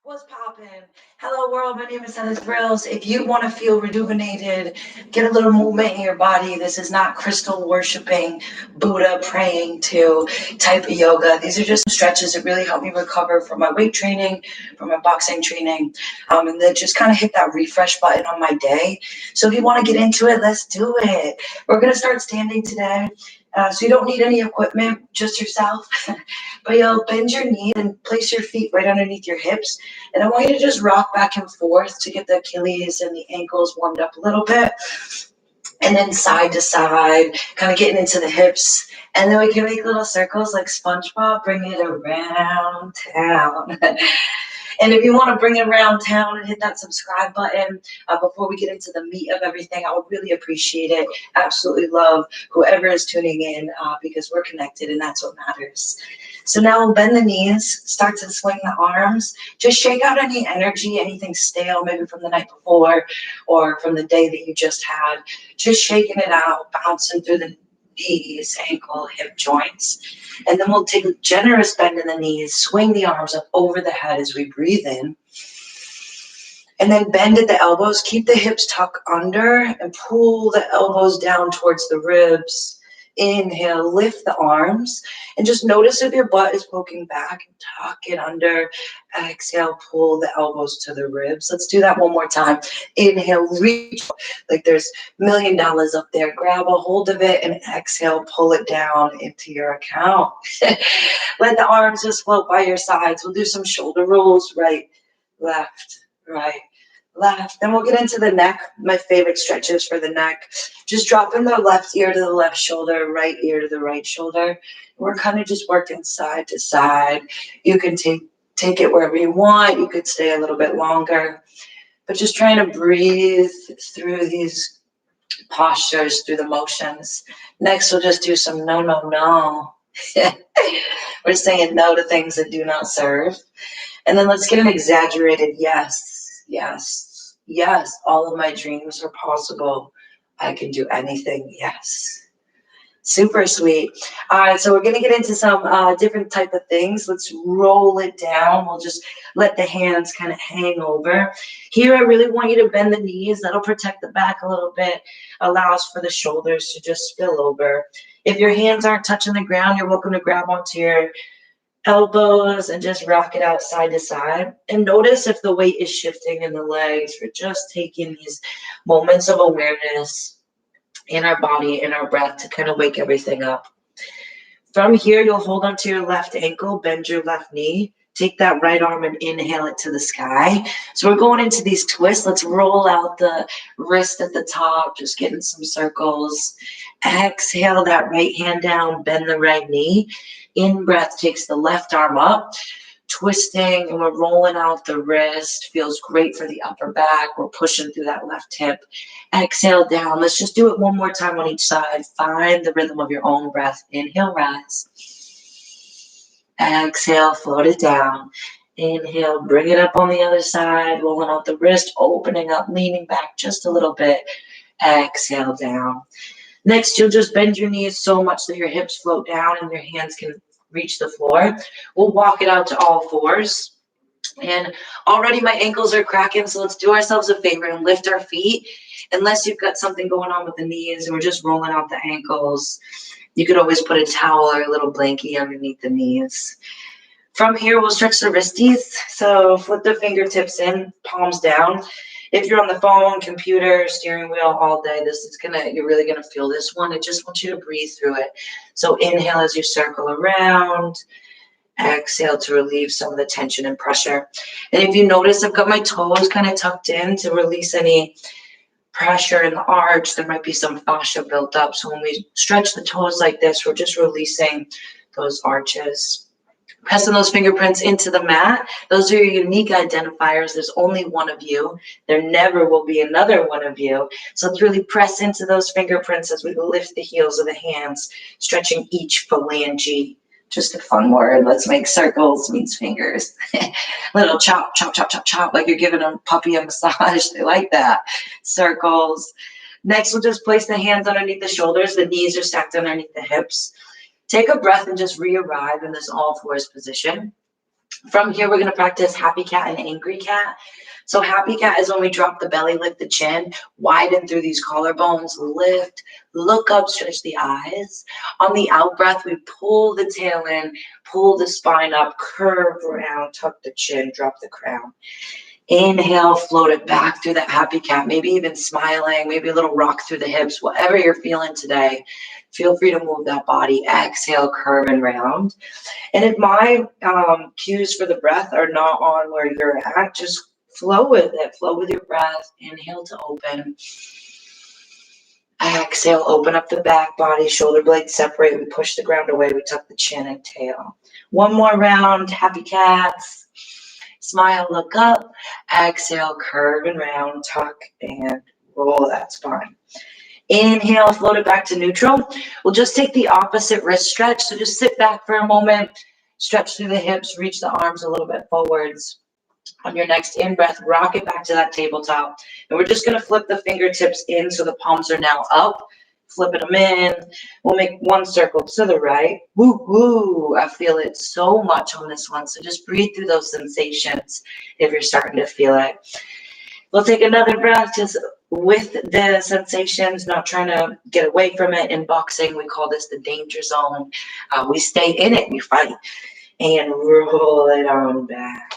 What's poppin'? Hello world, my name is Heather Thrills. If you want to feel rejuvenated, get a little movement in your body, this is not crystal worshiping, Buddha praying to type of yoga. These are just stretches that really help me recover from my weight training, from my boxing training, and then just kind of hit that refresh button on my day. So if you want to get into it, let's do it. We're going to start standing today. So you don't need any equipment, just yourself. But you'll bend your knee and place your feet right underneath your hips. And I want you to just rock back and forth to get the Achilles and the ankles warmed up a little bit. And then side to side, kind of getting into the hips. And then we can make little circles like SpongeBob, bring it around town. And if you want to bring it around town and hit that subscribe button before we get into the meat of everything, I would really appreciate it. Absolutely love whoever is tuning in because we're connected and that's what matters. So now we'll bend the knees, start to swing the arms. Just shake out any energy, anything stale, maybe from the night before or from the day that you just had. Just shaking it out, bouncing through the knees, ankle, hip joints. And then we'll take a generous bend in the knees, swing the arms up over the head as we breathe in. And then bend at the elbows, keep the hips tucked under and pull the elbows down towards the ribs. Inhale, lift the arms and just notice if your butt is poking back and tuck it under. Exhale, pull the elbows to the ribs. Let's do that one more time. Inhale, reach like there's $1 million up there. Grab a hold of it and exhale, pull it down into your account. Let the arms just float by your sides. We'll do some shoulder rolls, right, left, right, left. Then we'll get into the neck. My favorite stretches for the neck. Just dropping the left ear to the left shoulder, right ear to the right shoulder. We're kind of just working side to side. You can take it wherever you want. You could stay a little bit longer. But just trying to breathe through these postures, through the motions. Next, we'll just do some no, no, no. We're saying no to things that do not serve. And then let's get an exaggerated yes, yes, yes. All of my dreams are possible. I can do anything. Yes. Super sweet. All right, so we're going to get into some different type of things. Let's roll it down. We'll just let the hands kind of hang over. Here, I really want you to bend the knees. That'll protect the back a little bit, allows for the shoulders to just spill over. If your hands aren't touching the ground, you're welcome to grab onto your elbows and just rock it out side to side. And notice if the weight is shifting in the legs. We're just taking these moments of awareness in our body, in our breath to kind of wake everything up. From here, you'll hold onto your left ankle, bend your left knee, take that right arm and inhale it to the sky. So we're going into these twists. Let's roll out the wrist at the top, just getting some circles. Exhale that right hand down, bend the right knee. In breath takes the left arm up, twisting, and we're rolling out the wrist. Feels great for the upper back. We're pushing through that left hip. Exhale down. Let's just do it one more time on each side. Find the rhythm of your own breath. Inhale, rise. Exhale, float it down. Inhale, bring it up on the other side, rolling out the wrist, opening up, leaning back just a little bit. Exhale down. Next, you'll just bend your knees so much that your hips float down and your hands can reach the floor. We'll walk it out to all fours. And already my ankles are cracking, so let's do ourselves a favor and lift our feet. Unless you've got something going on with the knees and we're just rolling out the ankles, you could always put a towel or a little blankie underneath the knees. From here, we'll stretch the wristies. So flip the fingertips in, palms down. If you're on the phone, computer, steering wheel all day, you're really gonna feel this one. I just want you to breathe through it. So inhale as you circle around. Exhale to relieve some of the tension and pressure. And if you notice, I've got my toes kind of tucked in to release any pressure in the arch. There might be some fascia built up. So when we stretch the toes like this, we're just releasing those arches. Pressing those fingerprints into the mat. Those are your unique identifiers. There's only one of you. There never will be another one of you. So let's really press into those fingerprints as we lift the heels of the hands, stretching each phalange. Just a fun word. Let's make circles means fingers. Little chop, chop, chop, chop, chop, like you're giving a puppy a massage. They like that. Circles. Next, we'll just place the hands underneath the shoulders. The knees are stacked underneath the hips. Take a breath and just re-arrive in this all fours position. From here, we're going to practice happy cat and angry cat. So happy cat is when we drop the belly, lift the chin, widen through these collarbones, lift, look up, stretch the eyes. On the out breath, we pull the tail in, pull the spine up, curve around, tuck the chin, drop the crown. Inhale, float it back through that happy cat, maybe even smiling, maybe a little rock through the hips, whatever you're feeling today. Feel free to move that body. Exhale, curve and round. And if my cues for the breath are not on where you're at, just flow with it. Flow with your breath. Inhale to open. Exhale, open up the back body, shoulder blades separate. We push the ground away. We tuck the chin and tail. One more round, happy cats. Smile, look up. Exhale, curve and round, tuck and roll that spine. Inhale, float it back to neutral. We'll just take the opposite wrist stretch. So just sit back for a moment, stretch through the hips, reach the arms a little bit forwards. On your next in-breath, rock it back to that tabletop. And we're just going to flip the fingertips in so the palms are now up. Flipping them in. We'll make one circle to the right. Woo, woo. I feel it so much on this one. So just breathe through those sensations if you're starting to feel it. We'll take another breath just with the sensations, not trying to get away from it. In boxing, we call this the danger zone. We stay in it, we fight, and roll it on back.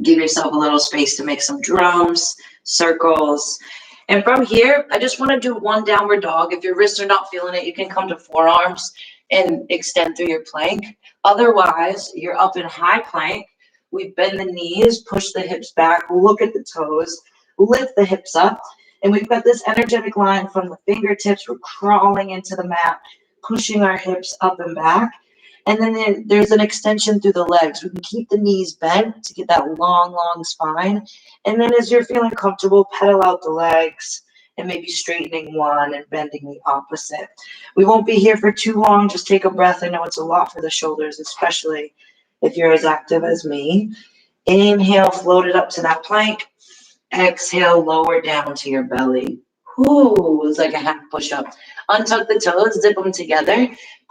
Give yourself a little space to make some drums, circles. And from here, I just want to do one downward dog. If your wrists are not feeling it, you can come to forearms and extend through your plank. Otherwise, you're up in high plank. We bend the knees, push the hips back, look at the toes, lift the hips up. And we've got this energetic line from the fingertips. We're crawling into the mat, pushing our hips up and back. And then there's an extension through the legs. We can keep the knees bent to get that long, long spine. And then as you're feeling comfortable, pedal out the legs and maybe straightening one and bending the opposite. We won't be here for too long. Just take a breath. I know it's a lot for the shoulders, especially if you're as active as me. Inhale, float it up to that plank. Exhale, lower down to your belly. Ooh, it's like a half push-up. Untuck the toes, zip them together.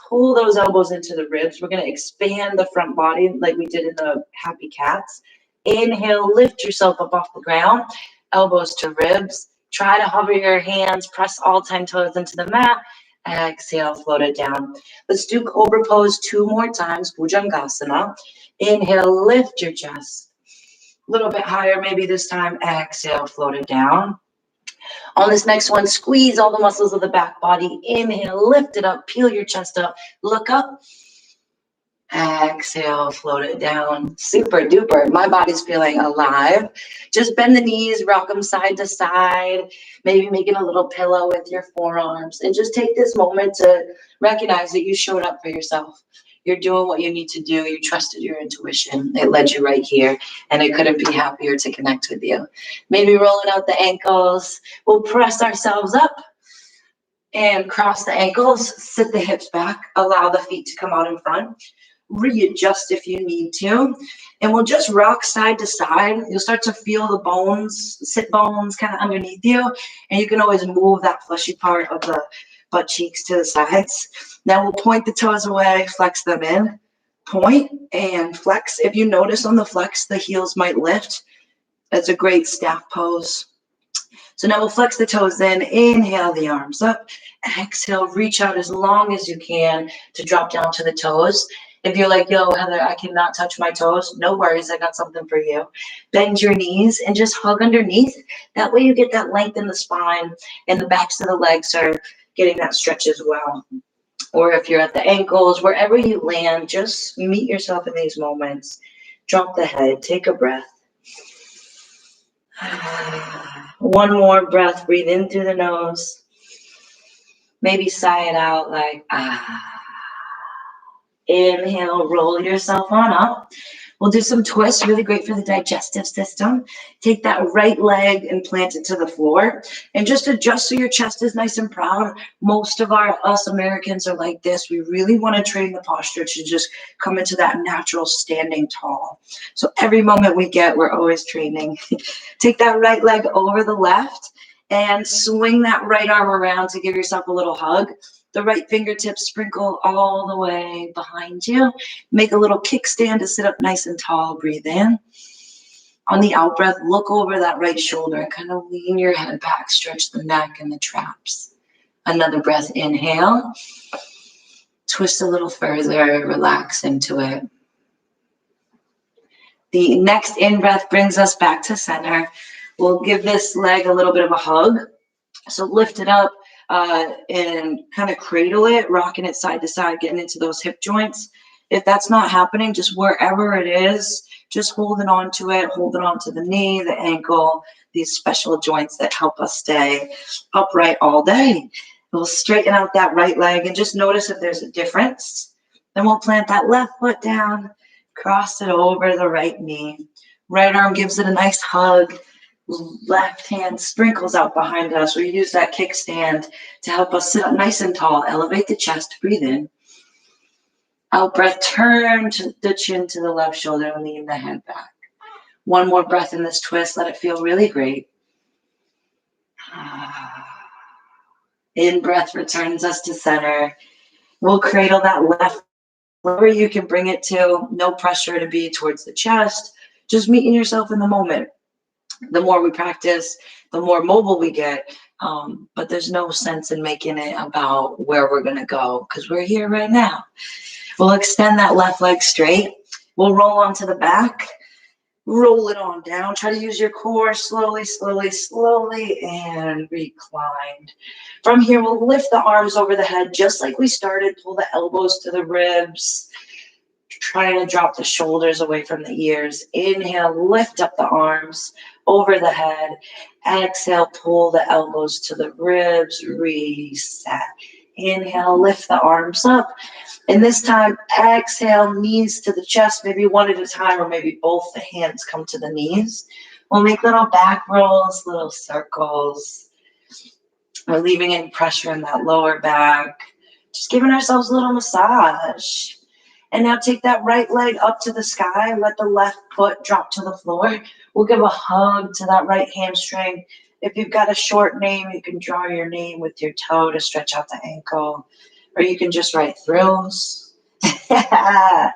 Pull those elbows into the ribs. We're going to expand the front body like we did in the happy cats. Inhale, lift yourself up off the ground. Elbows to ribs. Try to hover your hands. Press all 10 toes into the mat. Exhale, float it down. Let's do cobra pose 2 more times. Bhujangasana. Inhale, lift your chest. A little bit higher maybe this time. Exhale, float it down. On this next one, squeeze all the muscles of the back body. Inhale, lift it up, peel your chest up, look up. Exhale, float it down. Super duper. My body's feeling alive. Just bend the knees, rock them side to side, maybe making a little pillow with your forearms. And just take this moment to recognize that you showed up for yourself. You're doing what you need to do. You trusted your intuition. It led you right here, and I couldn't be happier to connect with you. Maybe rolling out the ankles. We'll press ourselves up and cross the ankles. Sit the hips back. Allow the feet to come out in front. Readjust if you need to. And we'll just rock side to side. You'll start to feel the bones, sit bones kind of underneath you. And you can always move that fleshy part of the butt cheeks to the sides. Now we'll point the toes away, flex them in, point and flex. If you notice on the flex, the heels might lift. That's a great staff pose. So now we'll flex the toes in, inhale the arms up, exhale, reach out as long as you can to drop down to the toes. If you're like, yo, Heather, I cannot touch my toes, no worries, I got something for you. Bend your knees and just hug underneath. That way you get that length in the spine and the backs of the legs are getting that stretch as well. Or if you're at the ankles, wherever you land, just meet yourself in these moments. Drop the head, take a breath. One more breath, breathe in through the nose. Maybe sigh it out like, ah. Inhale, roll yourself on up. We'll do some twists, really great for the digestive system. Take that right leg and plant it to the floor. And just adjust so your chest is nice and proud. Most of us Americans are like this. We really want to train the posture to just come into that natural standing tall. So every moment we get, we're always training. Take that right leg over the left and swing that right arm around to give yourself a little hug. The right fingertips sprinkle all the way behind you. Make a little kickstand to sit up nice and tall. Breathe in. On the out breath, look over that right shoulder and kind of lean your head back, stretch the neck and the traps. Another breath, inhale. Twist a little further, relax into it. The next in-breath brings us back to center. We'll give this leg a little bit of a hug. So lift it up and kind of cradle it, rocking it side to side, getting into those hip joints. If that's not happening, just wherever it is, just holding on to it, holding on to the knee, the ankle, these special joints that help us stay upright all day. We'll straighten out that right leg and just notice if there's a difference. Then we'll plant that left foot down, cross it over the right knee. Right arm gives it a nice hug. Left hand sprinkles out behind us. We use that kickstand to help us sit up nice and tall. Elevate the chest, breathe in. Out breath, turn the chin to the left shoulder and lean the head back. One more breath in this twist. Let it feel really great. In breath returns us to center. We'll cradle that left, wherever you can bring it to. No pressure to be towards the chest. Just meeting yourself in the moment. The more we practice, the more mobile we get. But there's no sense in making it about where we're going to go because we're here right now. We'll extend that left leg straight. We'll roll onto the back. Roll it on down. Try to use your core slowly, slowly, slowly, and recline. From here, we'll lift the arms over the head just like we started. Pull the elbows to the ribs. Trying to drop the shoulders away from the ears. Inhale, lift up the arms over the head. Exhale, pull the elbows to the ribs. Reset. Inhale, lift the arms up. And this time, exhale, knees to the chest, maybe one at a time, or maybe both the hands come to the knees. We'll make little back rolls, little circles. We're leaving any pressure in that lower back. Just giving ourselves a little massage. And now take that right leg up to the sky. Let the left foot drop to the floor. We'll give a hug to that right hamstring. If you've got a short name, you can draw your name with your toe to stretch out the ankle. Or you can just write thrills. And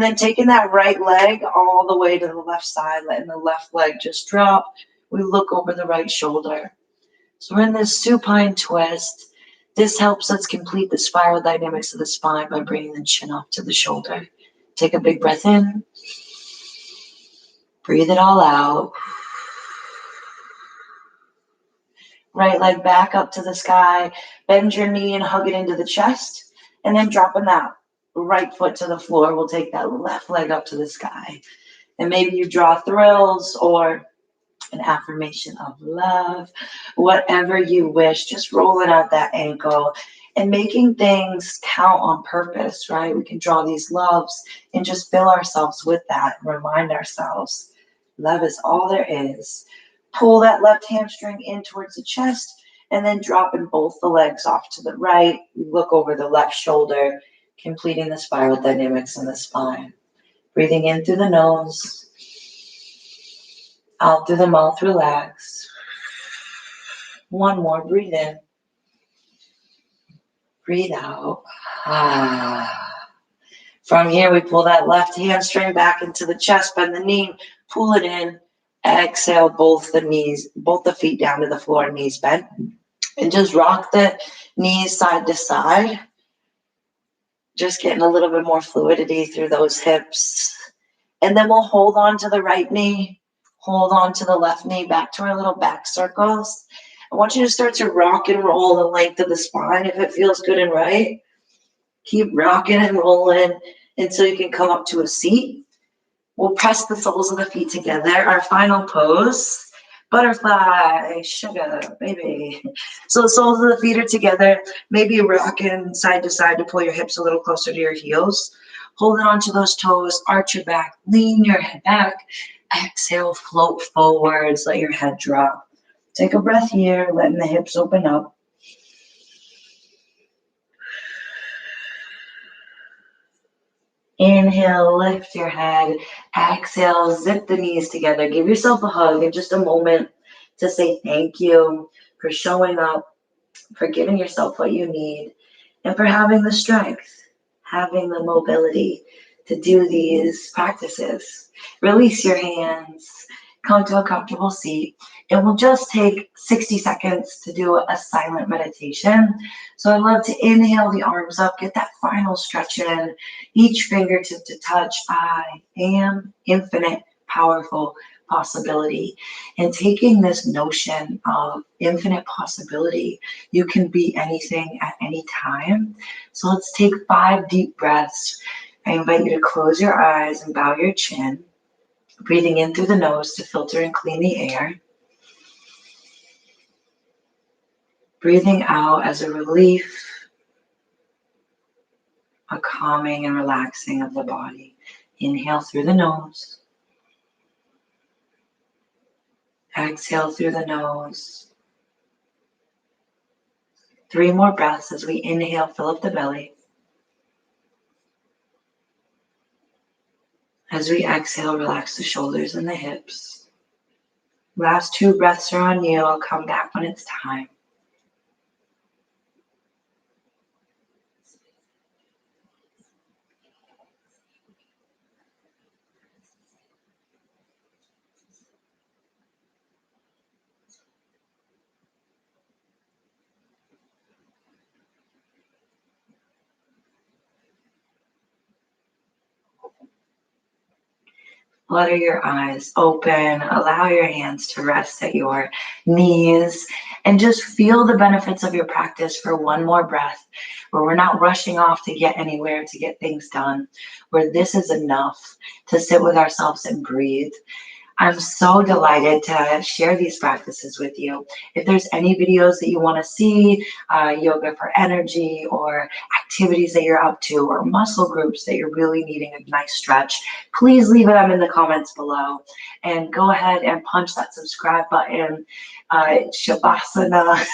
then taking that right leg all the way to the left side, letting the left leg just drop. We look over the right shoulder. So we're in this supine twist. This helps us complete the spiral dynamics of the spine by bringing the chin up to the shoulder. Take a big breath in. Breathe it all out. Right leg back up to the sky. Bend your knee and hug it into the chest. And then dropping that right foot to the floor. We'll take that left leg up to the sky. And maybe you draw thrills or an affirmation of love. Whatever you wish. Just rolling out that ankle and making things count on purpose, right? We can draw these loves and just fill ourselves with that and remind ourselves love is all there is. Pull that left hamstring in towards the chest and then dropping both the legs off to the right. Look over the left shoulder, completing the spiral dynamics in the spine. Breathing in through the nose, out through the mouth, relax. One more, breathe in. Breathe out. From here, we pull that left hamstring back into the chest, bend the knee, pull it in. Exhale, both the feet down to the floor, knees bent. And just rock the knees side to side. Just getting a little bit more fluidity through those hips. And then we'll hold on to the right knee, hold on to the left knee, back to our little back circles. I want you to start to rock and roll the length of the spine if it feels good and right. Keep rocking and rolling until you can come up to a seat. We'll press the soles of the feet together. Our final pose, butterfly, sugar, baby. So the soles of the feet are together. Maybe rocking side to side to pull your hips a little closer to your heels. Holding onto those toes, arch your back, lean your head back. Exhale, float forwards, let your head drop. Take a breath here, letting the hips open up. Inhale, lift your head. Exhale, zip the knees together. Give yourself a hug in just a moment to say thank you for showing up, for giving yourself what you need, and for having the strength, having the mobility to do these practices. Release your hands, come to a comfortable seat. It will just take 60 seconds to do a silent meditation. So I love to inhale the arms up, get that final stretch in, each fingertip to touch. I am infinite, powerful possibility. And taking this notion of infinite possibility, you can be anything at any time. So let's take 5 deep breaths. I invite you to close your eyes and bow your chin, breathing in through the nose to filter and clean the air. Breathing out as a relief, a calming and relaxing of the body. Inhale through the nose. Exhale through the nose. 3 more breaths as we inhale, fill up the belly. As we exhale, relax the shoulders and the hips. Last 2 breaths are on you. I'll come back when it's time. Flutter your eyes open, allow your hands to rest at your knees, and just feel the benefits of your practice for 1 more breath, where we're not rushing off to get anywhere, to get things done, where this is enough to sit with ourselves and breathe. I'm so delighted to share these practices with you. If there's any videos that you want to see, yoga for energy, or activities that you're up to, or muscle groups that you're really needing a nice stretch, please leave them in the comments below. And go ahead and punch that subscribe button, Shavasana,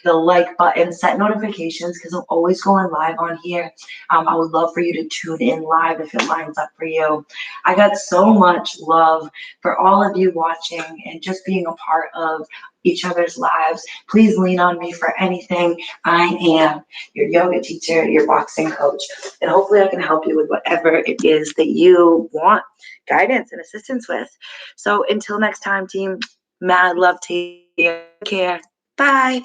the like button, set notifications, because I'm always going live on here. I would love for you to tune in live if it lines up for you. I got so much love for all of you watching and just being a part of each other's lives. Please lean on me for anything. I am your yoga teacher, your boxing coach, and hopefully I can help you with whatever it is that you want guidance and assistance with. So until next time, team, mad love to you. Take care. Bye.